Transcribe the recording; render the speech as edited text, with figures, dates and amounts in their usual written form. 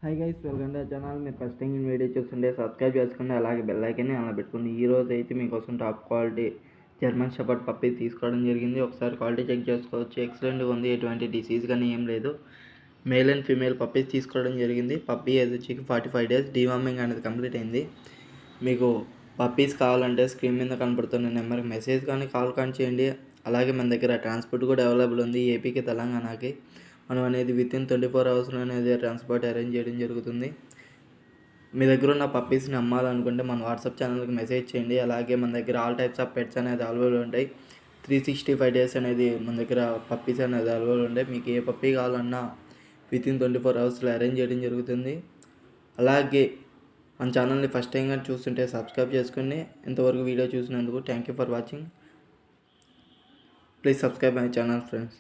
Hi guys, welcome to channel. మీరు first time video చూస్తుంటే subscribe చేసుకోండి, అలాగే బెల్ ఐకాన్ని అలా పెట్టుకోండి. ఈ రోజు అయితే మీకోసం top quality German shepherd puppy తీసుకోవడం జరిగింది. ఒకసారి క్వాలిటీ చెక్ చేసుకోవచ్చు. ఎక్సలెంట్గా ఉంది, ఎటువంటి డిసీజ్ కానీ ఏం లేదు. మేల్ అండ్ ఫీమేల్ పప్పీస్ తీసుకోవడం జరిగింది. పప్పీ ఏజ్ వచ్చి 45 days. డీవార్మింగ్ అనేది కంప్లీట్ అయింది. మీకు పప్పీస్ కావాలంటే స్క్రీన్ మీద కనపడుతున్న నెంబర్కి మెసేజ్ కానీ కాల్ కానీ చేయండి. అలాగే మన దగ్గర ట్రాన్స్పోర్ట్ కూడా అవైలబుల్ ఉంది, ఏపీకి తెలంగాణకి. మనం అనేది వితిన్ 24 hours అనేది ట్రాన్స్పోర్ట్ అరేంజ్ చేయడం జరుగుతుంది. మీ దగ్గర ఉన్న పప్పీస్ని అమ్మాలనుకుంటే మన వాట్సాప్ ఛానల్కి మెసేజ్ చేయండి. అలాగే మన దగ్గర ఆల్ టైప్స్ ఆఫ్ పెట్స్ అనేది అవైలబుల్ ఉంటాయి. 365 days అనేది మన దగ్గర పప్పీస్ అనేది అవైలబుల్ ఉంటాయి. మీకు ఏ పప్పీ కావాలన్నా వితిన్ 24 hours అరేంజ్ చేయడం జరుగుతుంది. అలాగే మన ఛానల్ని ఫస్ట్ టైం కానీ చూస్తుంటే సబ్స్క్రైబ్ చేసుకుని ఇంతవరకు వీడియో చూసినందుకు thank you for watching. Please subscribe my channel friends.